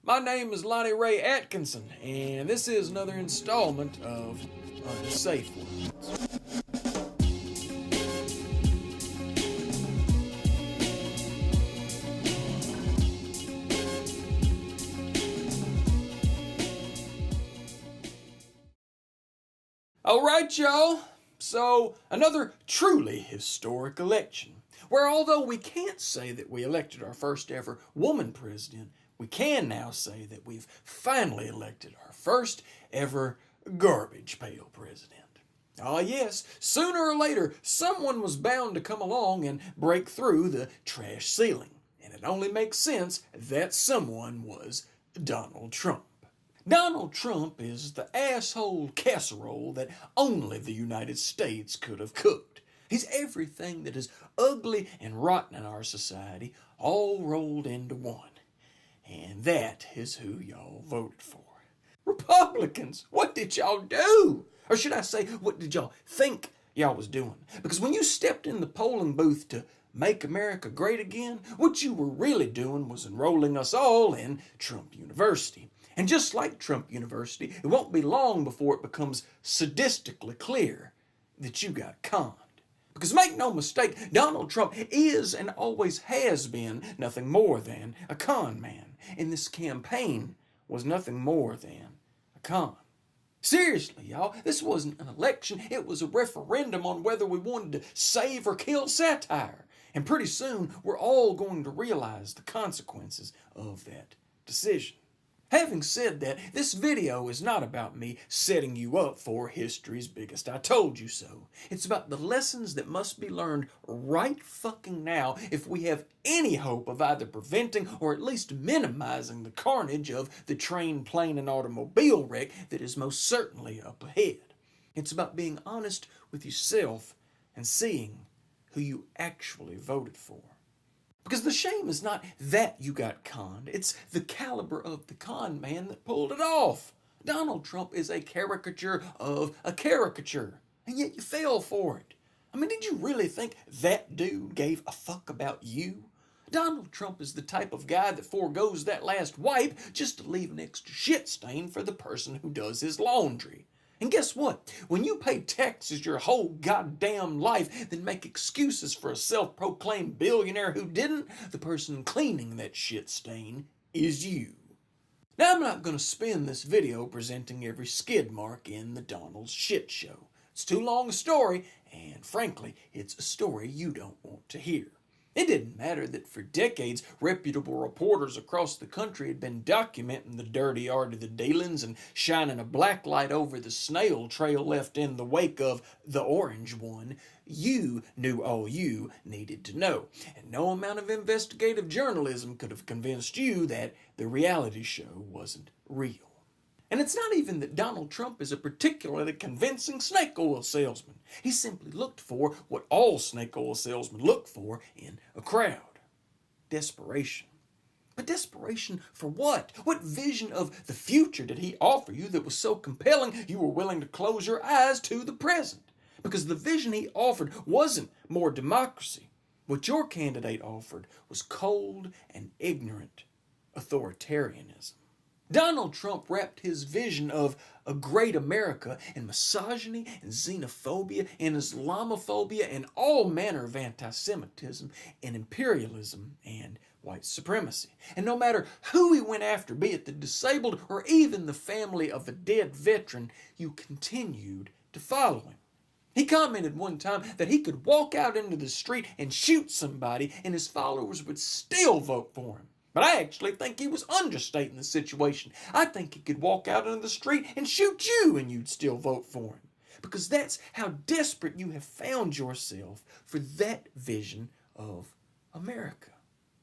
My name is Lonnie Ray Atkinson, and this is another installment of Unsafe Words. Alright, y'all. So, another truly historic election, where although we can't say that we elected our first ever woman president, we can now say that we've finally elected our first ever garbage pail president. Ah, yes, sooner or later, someone was bound to come along and break through the trash ceiling. And it only makes sense that someone was Donald Trump. Donald Trump is the asshole casserole that only the United States could have cooked. He's everything that is ugly and rotten in our society, all rolled into one. And that is who y'all voted for. Republicans, what did y'all do? Or should I say, what did y'all think y'all was doing? Because when you stepped in the polling booth to make America great again, what you were really doing was enrolling us all in Trump University. And just like Trump University, it won't be long before it becomes sadistically clear that you got conned. Because make no mistake, Donald Trump is and always has been nothing more than a con man. And this campaign was nothing more than a con. Seriously, y'all, this wasn't an election. It was a referendum on whether we wanted to save or kill satire. And pretty soon, we're all going to realize the consequences of that decision. Having said that, this video is not about me setting you up for history's biggest I told you so. It's about the lessons that must be learned right fucking now if we have any hope of either preventing or at least minimizing the carnage of the train, plane, and automobile wreck that is most certainly up ahead. It's about being honest with yourself and seeing who you actually voted for. Because the shame is not that you got conned, it's the caliber of the con man that pulled it off. Donald Trump is a caricature of a caricature, and yet you fell for it. I mean, did you really think that dude gave a fuck about you? Donald Trump is the type of guy that forgoes that last wipe just to leave an extra shit stain for the person who does his laundry. And guess what? When you pay taxes your whole goddamn life, then make excuses for a self-proclaimed billionaire who didn't, the person cleaning that shit stain is you. Now, I'm not going to spend this video presenting every skid mark in the Donald's shit show. It's too long a story, and frankly, it's a story you don't want to hear. It didn't matter that for decades, reputable reporters across the country had been documenting the dirty art of the dealings and shining a black light over the snail trail left in the wake of the orange one. You knew all you needed to know, and no amount of investigative journalism could have convinced you that the reality show wasn't real. And it's not even that Donald Trump is a particularly convincing snake oil salesman. He simply looked for what all snake oil salesmen look for in a crowd. Desperation. But desperation for what? What vision of the future did he offer you that was so compelling you were willing to close your eyes to the present? Because the vision he offered wasn't more democracy. What your candidate offered was cold and ignorant authoritarianism. Donald Trump wrapped his vision of a great America in misogyny and xenophobia and Islamophobia and all manner of anti-Semitism and imperialism and white supremacy. And no matter who he went after, be it the disabled or even the family of a dead veteran, you continued to follow him. He commented one time that he could walk out into the street and shoot somebody and his followers would still vote for him. But I actually think he was understating the situation. I think he could walk out into the street and shoot you and you'd still vote for him. Because that's how desperate you have found yourself for that vision of America.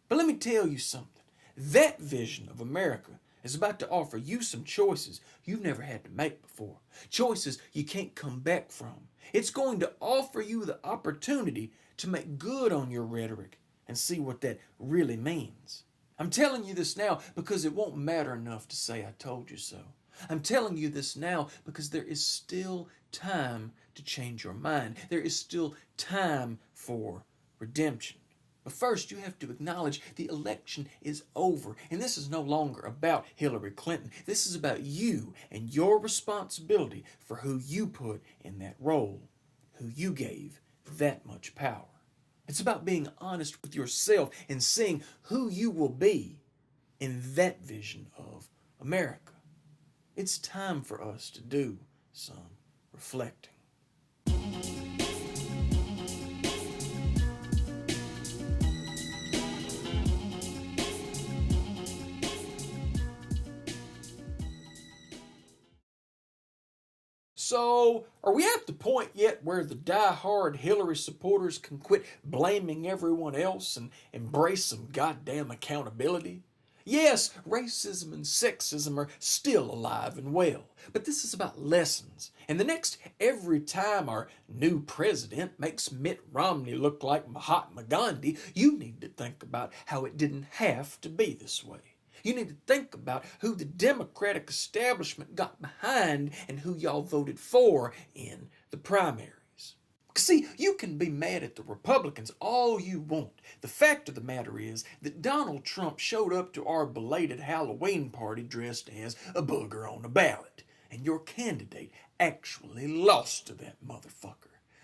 But let me tell you something. That vision of America is about to offer you some choices you've never had to make before. Choices you can't come back from. It's going to offer you the opportunity to make good on your rhetoric and see what that really means. I'm telling you this now because it won't matter enough to say I told you so. I'm telling you this now because there is still time to change your mind. There is still time for redemption. But first, you have to acknowledge the election is over. And this is no longer about Hillary Clinton. This is about you and your responsibility for who you put in that role, who you gave that much power. It's about being honest with yourself and seeing who you will be in that vision of America. It's time for us to do some reflecting. So, are we at the point yet where the die-hard Hillary supporters can quit blaming everyone else and embrace some goddamn accountability? Yes, racism and sexism are still alive and well, but this is about lessons. And the next every time our new president makes Mitt Romney look like Mahatma Gandhi, you need to think about how it didn't have to be this way. You need to think about who the Democratic establishment got behind and who y'all voted for in the primaries. See, you can be mad at the Republicans all you want. The fact of the matter is that Donald Trump showed up to our belated Halloween party dressed as a booger on a ballot, and your candidate actually lost to that motherfucker.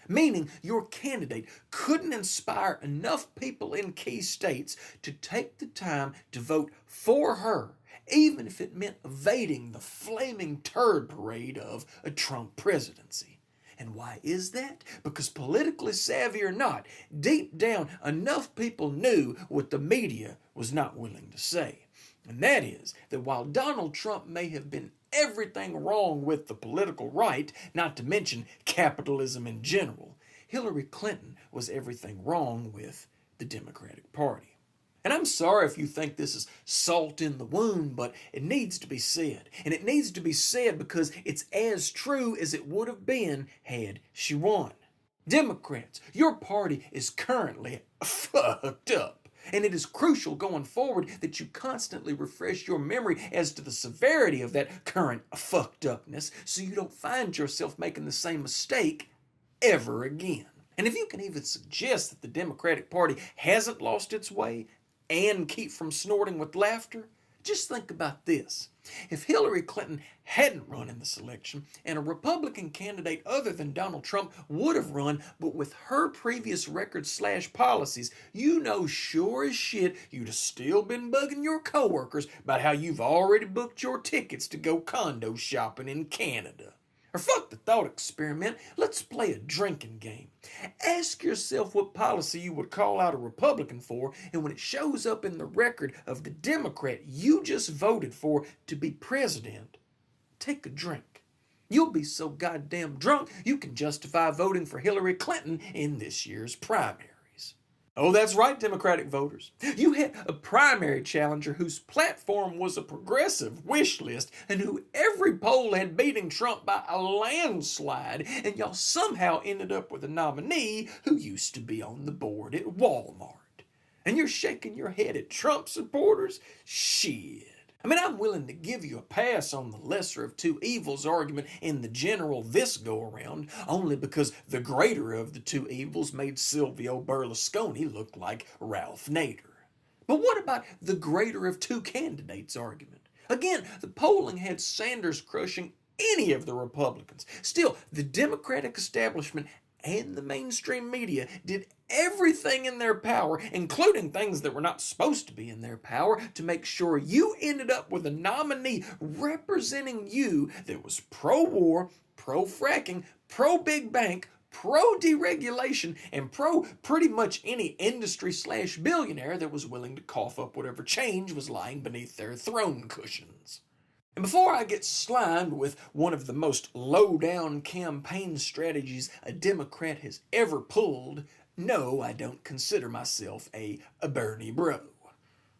Meaning your candidate couldn't inspire enough people in key states to take the time to vote for her, even if it meant evading the flaming turd parade of a Trump presidency. And why is that? Because politically savvy or not, deep down enough people knew what the media was not willing to say. And that is that while Donald Trump may have been everything wrong with the political right, not to mention capitalism in general, Hillary Clinton was everything wrong with the Democratic Party. And I'm sorry if you think this is salt in the wound, but it needs to be said. And it needs to be said because it's as true as it would have been had she won. Democrats, your party is currently fucked up. And it is crucial going forward that you constantly refresh your memory as to the severity of that current fucked upness so you don't find yourself making the same mistake ever again. And if you can even suggest that the Democratic Party hasn't lost its way and keep from snorting with laughter, just think about this. If Hillary Clinton hadn't run in this election, and a Republican candidate other than Donald Trump would have run, but with her previous record/policies, you know sure as shit you'd have still been bugging your coworkers about how you've already booked your tickets to go condo shopping in Canada. Or fuck the thought experiment, let's play a drinking game. Ask yourself what policy you would call out a Republican for, and when it shows up in the record of the Democrat you just voted for to be president, take a drink. You'll be so goddamn drunk you can justify voting for Hillary Clinton in this year's primary. Oh, that's right, Democratic voters. You had a primary challenger whose platform was a progressive wish list and who every poll had beating Trump by a landslide, and y'all somehow ended up with a nominee who used to be on the board at Walmart. And you're shaking your head at Trump supporters? Shit. I mean, I'm willing to give you a pass on the lesser of two evils argument in the general this go-around, only because the greater of the two evils made Silvio Berlusconi look like Ralph Nader. But what about the greater of two candidates argument? Again, the polling had Sanders crushing any of the Republicans. Still, the Democratic establishment and the mainstream media did everything in their power, including things that were not supposed to be in their power, to make sure you ended up with a nominee representing you that was pro-war, pro-fracking, pro-big bank, pro-deregulation, and pro pretty much any industry/billionaire that was willing to cough up whatever change was lying beneath their throne cushions. And before I get slimed with one of the most low-down campaign strategies a Democrat has ever pulled, no, I don't consider myself a Bernie bro.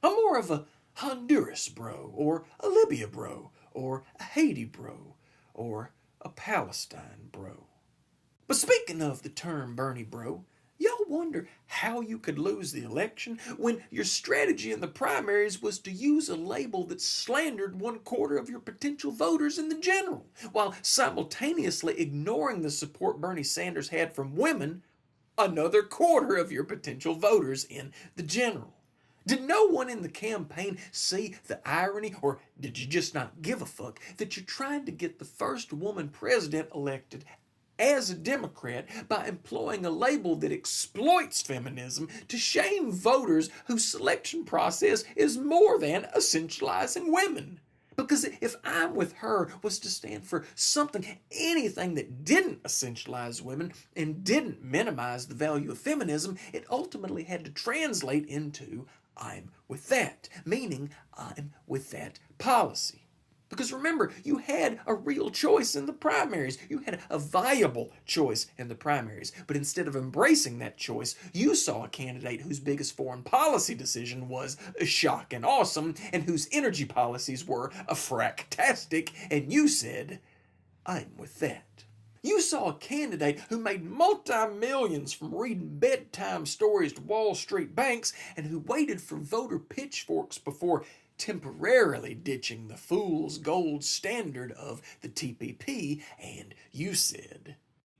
I'm more of a Honduras bro, or a Libya bro, or a Haiti bro, or a Palestine bro. But speaking of the term Bernie bro, y'all wonder how you could lose the election when your strategy in the primaries was to use a label that slandered 1/4 of your potential voters in the general, while simultaneously ignoring the support Bernie Sanders had from women another quarter of your potential voters in the general. Did no one in the campaign see the irony, or did you just not give a fuck, that you're trying to get the first woman president elected as a Democrat by employing a label that exploits feminism to shame voters whose selection process is more than essentializing women? Because if I'm with her was to stand for something, anything that didn't essentialize women and didn't minimize the value of feminism, it ultimately had to translate into I'm with that, meaning I'm with that policy. Because remember, you had a real choice in the primaries. You had a viable choice in the primaries. But instead of embracing that choice, you saw a candidate whose biggest foreign policy decision was a shock and awesome, and whose energy policies were a fractastic, and you said, I'm with that. You saw a candidate who made multi-millions from reading bedtime stories to Wall Street banks, and who waited for voter pitchforks before temporarily ditching the fool's gold standard of the TPP, and you said,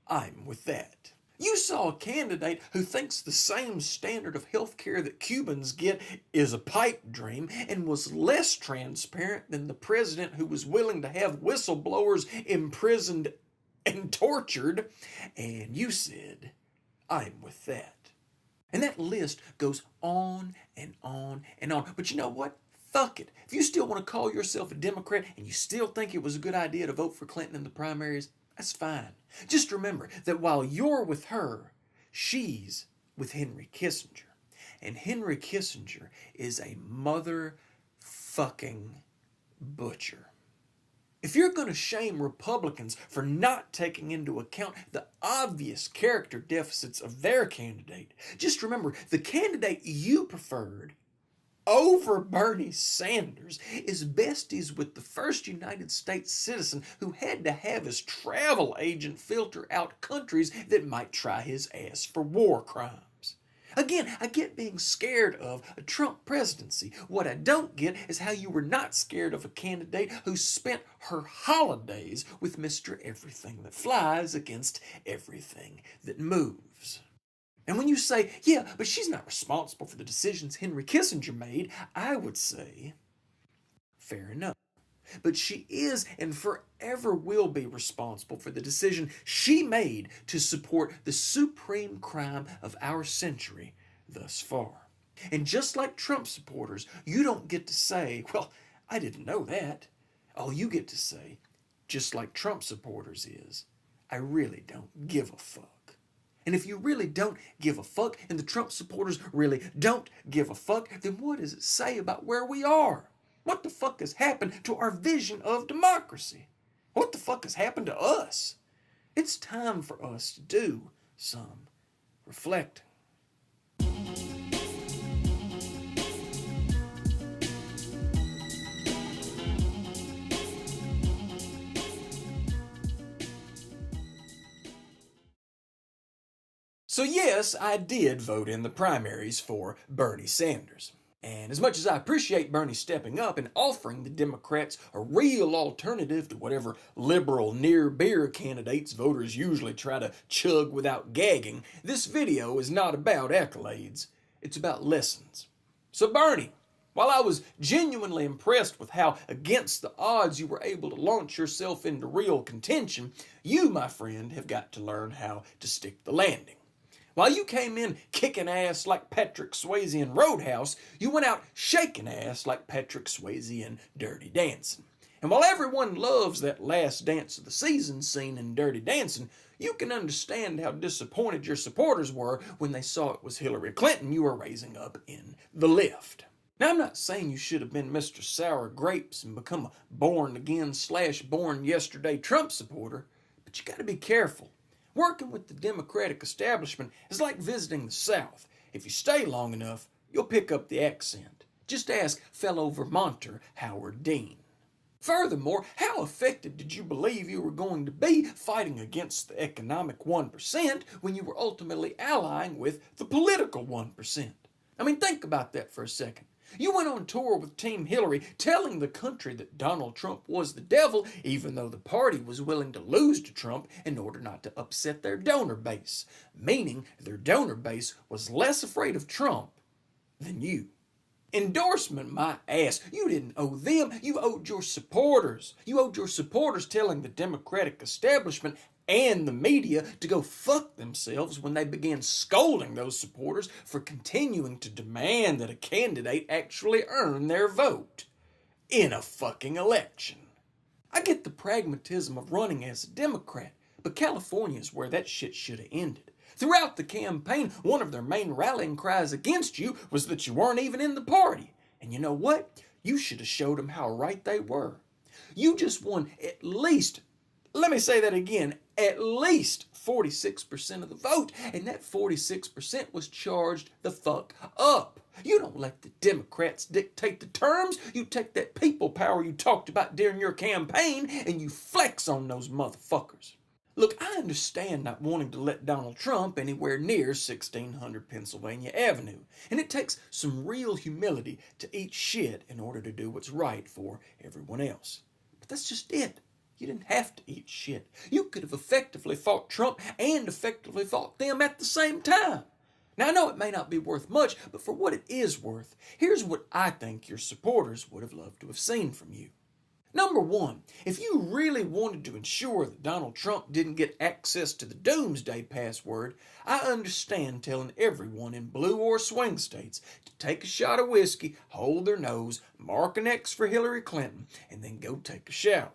I'm with that. You saw a candidate who thinks the same standard of healthcare that Cubans get is a pipe dream, and was less transparent than the president who was willing to have whistleblowers imprisoned and tortured, and you said, I'm with that. And that list goes on and on and on. But you know what? Fuck it. If you still want to call yourself a Democrat and you still think it was a good idea to vote for Clinton in the primaries, that's fine. Just remember that while you're with her, she's with Henry Kissinger. And Henry Kissinger is a motherfucking butcher. If you're going to shame Republicans for not taking into account the obvious character deficits of their candidate, just remember the candidate you preferred over Bernie Sanders is besties with the first United States citizen who had to have his travel agent filter out countries that might try his ass for war crimes. Again, I get being scared of a Trump presidency. What I don't get is how you were not scared of a candidate who spent her holidays with Mr. Everything That Flies against everything that moves. And when you say, yeah, but she's not responsible for the decisions Henry Kissinger made, I would say, fair enough. But she is and forever will be responsible for the decision she made to support the supreme crime of our century thus far. And just like Trump supporters, you don't get to say, well, I didn't know that. All you get to say, just like Trump supporters, is, I really don't give a fuck. And if you really don't give a fuck, and the Trump supporters really don't give a fuck, then what does it say about where we are? What the fuck has happened to our vision of democracy? What the fuck has happened to us? It's time for us to do some reflecting. So yes, I did vote in the primaries for Bernie Sanders. And as much as I appreciate Bernie stepping up and offering the Democrats a real alternative to whatever liberal near-beer candidates voters usually try to chug without gagging, this video is not about accolades, it's about lessons. So Bernie, while I was genuinely impressed with how against the odds you were able to launch yourself into real contention, you, my friend, have got to learn how to stick the landing. While you came in kicking ass like Patrick Swayze in Roadhouse, you went out shaking ass like Patrick Swayze in Dirty Dancing. And while everyone loves that last dance of the season scene in Dirty Dancing, you can understand how disappointed your supporters were when they saw it was Hillary Clinton you were raising up in the lift. Now, I'm not saying you should have been Mr. Sour Grapes and become a born-again/born yesterday Trump supporter, but you gotta be careful. Working with the Democratic establishment is like visiting the South. If you stay long enough, you'll pick up the accent. Just ask fellow Vermonter Howard Dean. Furthermore, how effective did you believe you were going to be fighting against the economic 1% when you were ultimately allying with the political 1%? I mean, think about that for a second. You went on tour with Team Hillary, telling the country that Donald Trump was the devil, even though the party was willing to lose to Trump in order not to upset their donor base, meaning their donor base was less afraid of Trump than you. Endorsement my ass. You didn't owe them, you owed your supporters. You owed your supporters telling the Democratic establishment and the media to go fuck themselves when they began scolding those supporters for continuing to demand that a candidate actually earn their vote in a fucking election. I get the pragmatism of running as a Democrat, but California is where that shit should have ended. Throughout the campaign, one of their main rallying cries against you was that you weren't even in the party. And you know what? You should have showed them how right they were. You just won at least, let me say that again, at least 46% of the vote, and that 46% was charged the fuck up. You don't let the Democrats dictate the terms. You take that people power you talked about during your campaign and you flex on those motherfuckers. Look, I understand not wanting to let Donald Trump anywhere near 1600 Pennsylvania Avenue, and it takes some real humility to eat shit in order to do what's right for everyone else. But that's just it. You didn't have to eat shit. You could have effectively fought Trump and effectively fought them at the same time. Now, I know it may not be worth much, but for what it is worth, here's what I think your supporters would have loved to have seen from you. Number one, if you really wanted to ensure that Donald Trump didn't get access to the doomsday password, I understand telling everyone in blue or swing states to take a shot of whiskey, hold their nose, mark an X for Hillary Clinton, and then go take a shower.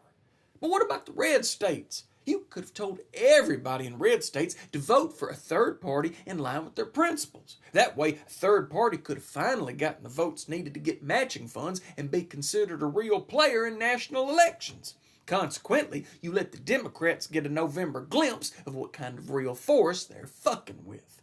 But what about the red states? You could have told everybody in red states to vote for a third party in line with their principles. That way, a third party could have finally gotten the votes needed to get matching funds and be considered a real player in national elections. Consequently, you let the Democrats get a November glimpse of what kind of real force they're fucking with.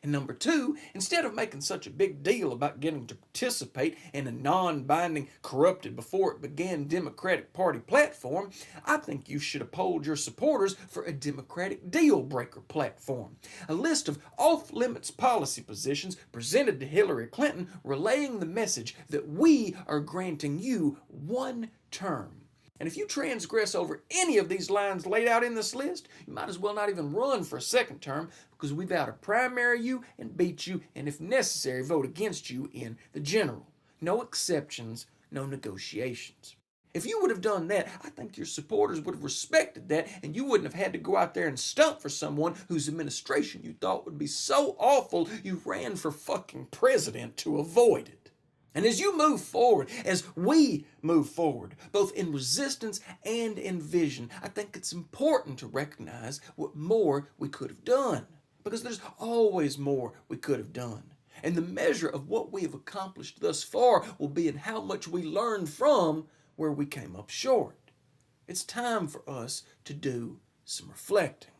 And number two, instead of making such a big deal about getting to participate in a non-binding, corrupted before it began Democratic Party platform, I think you should have polled your supporters for a Democratic deal-breaker platform. A list of off-limits policy positions presented to Hillary Clinton relaying the message that we are granting you one term. And if you transgress over any of these lines laid out in this list, you might as well not even run for a second term because we vow to primary you and beat you and, if necessary, vote against you in the general. No exceptions, no negotiations. If you would have done that, I think your supporters would have respected that and you wouldn't have had to go out there and stump for someone whose administration you thought would be so awful you ran for fucking president to avoid it. And as you move forward, as we move forward, both in resistance and in vision, I think it's important to recognize what more we could have done. Because there's always more we could have done. And the measure of what we have accomplished thus far will be in how much we learned from where we came up short. It's time for us to do some reflecting.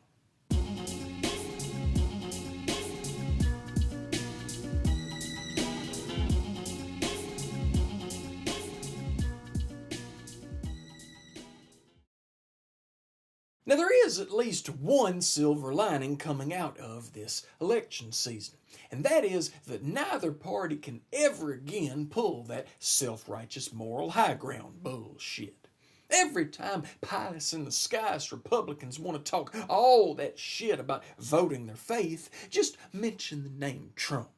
Now, there is at least one silver lining coming out of this election season, and that is that neither party can ever again pull that self-righteous moral high ground bullshit. Every time pious in the skies Republicans want to talk all that shit about voting their faith, just mention the name Trump.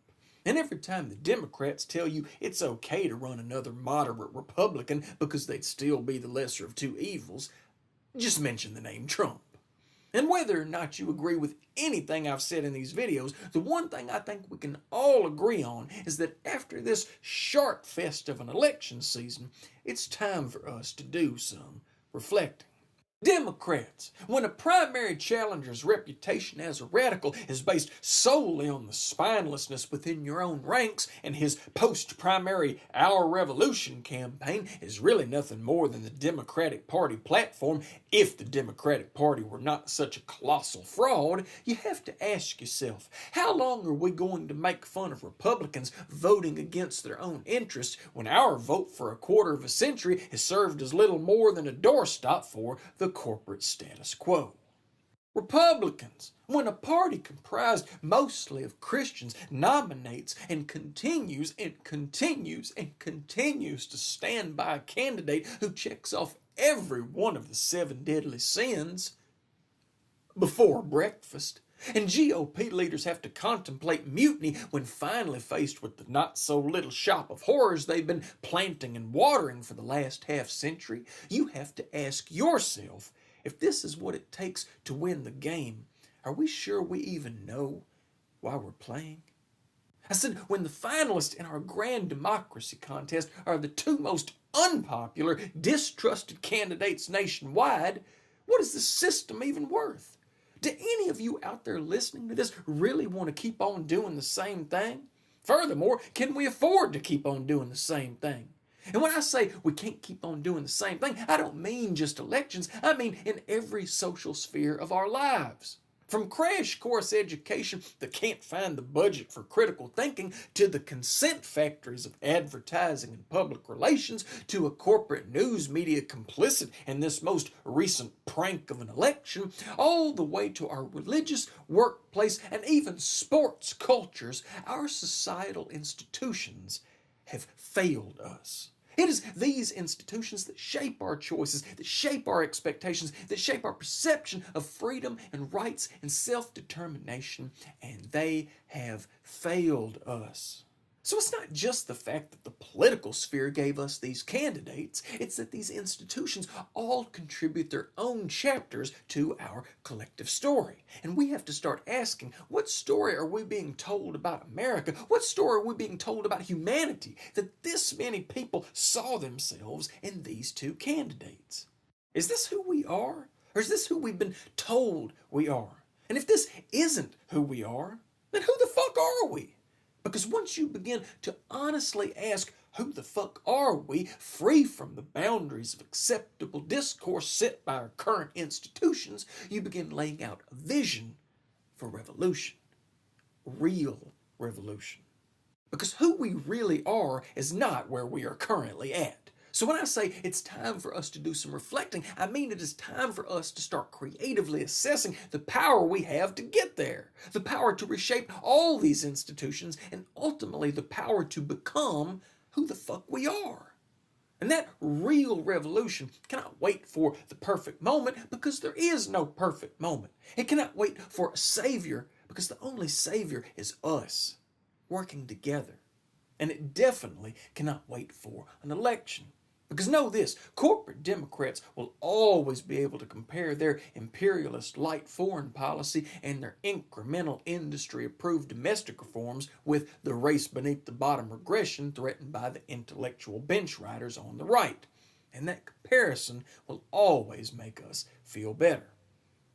And every time the Democrats tell you it's okay to run another moderate Republican because they'd still be the lesser of two evils, just mention the name Trump. And whether or not you agree with anything I've said in these videos, the one thing I think we can all agree on is that after this shark fest of an election season, it's time for us to do some reflecting. Democrats, when a primary challenger's reputation as a radical is based solely on the spinelessness within your own ranks and his post-primary Our Revolution campaign is really nothing more than the Democratic Party platform, if the Democratic Party were not such a colossal fraud, you have to ask yourself, how long are we going to make fun of Republicans voting against their own interests when our vote for a quarter of a century has served as little more than a doorstop for the corporate status quo? Republicans, when a party comprised mostly of Christians nominates and continues to stand by a candidate who checks off every one of the 7 deadly sins before breakfast, and GOP leaders have to contemplate mutiny when finally faced with the not-so-little shop of horrors they've been planting and watering for the last half-century, you have to ask yourself, if this is what it takes to win the game, are we sure we even know why we're playing? I said, when the finalists in our grand democracy contest are the 2 most unpopular, distrusted candidates nationwide, what is the system even worth? Do any of you out there listening to this really want to keep on doing the same thing? Furthermore, can we afford to keep on doing the same thing? And when I say we can't keep on doing the same thing, I don't mean just elections. I mean in every social sphere of our lives. From crash course education that can't find the budget for critical thinking, to the consent factories of advertising and public relations, to a corporate news media complicit in this most recent prank of an election, all the way to our religious, workplace, and even sports cultures, our societal institutions have failed us. It is these institutions that shape our choices, that shape our expectations, that shape our perception of freedom and rights and self-determination, and they have failed us. So it's not just the fact that the political sphere gave us these candidates, it's that these institutions all contribute their own chapters to our collective story. And we have to start asking, what story are we being told about America? What story are we being told about humanity that this many people saw themselves in these 2 candidates? Is this who we are? Or is this who we've been told we are? And if this isn't who we are, then who the fuck are we? Because once you begin to honestly ask, who the fuck are we, free from the boundaries of acceptable discourse set by our current institutions, you begin laying out a vision for revolution. Real revolution. Because who we really are is not where we are currently at. So when I say it's time for us to do some reflecting, I mean it is time for us to start creatively assessing the power we have to get there. The power to reshape all these institutions, and ultimately the power to become who the fuck we are. And that real revolution cannot wait for the perfect moment, because there is no perfect moment. It cannot wait for a savior, because the only savior is us, working together. And it definitely cannot wait for an election. Because know this, corporate Democrats will always be able to compare their imperialist light foreign policy and their incremental industry-approved domestic reforms with the race beneath the bottom regression threatened by the intellectual bench riders on the right. And that comparison will always make us feel better.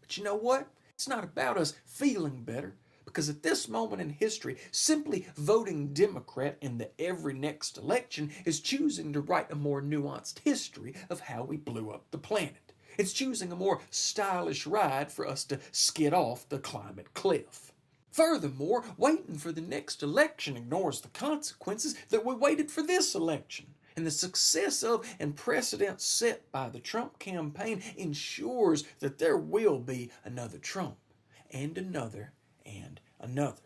But you know what? It's not about us feeling better. Because at this moment in history, simply voting Democrat in the every next election is choosing to write a more nuanced history of how we blew up the planet. It's choosing a more stylish ride for us to skid off the climate cliff. Furthermore, waiting for the next election ignores the consequences that we waited for this election. And the success of and precedent set by the Trump campaign ensures that there will be another Trump, and another, and another.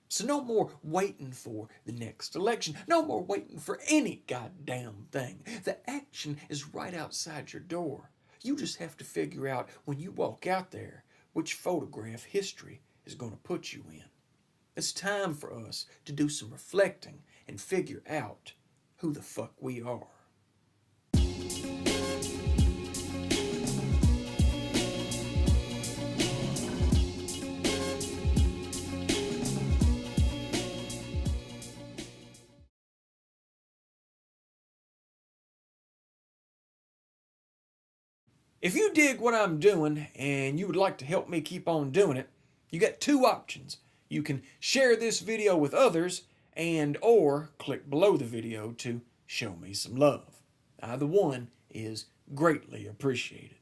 So no more waiting for the next election. No more waiting for any goddamn thing. The action is right outside your door. You just have to figure out when you walk out there which photograph history is going to put you in. It's time for us to do some reflecting and figure out who the fuck we are. If you dig what I'm doing and you would like to help me keep on doing it, you got 2 options. You can share this video with others or click below the video to show me some love. Either one is greatly appreciated.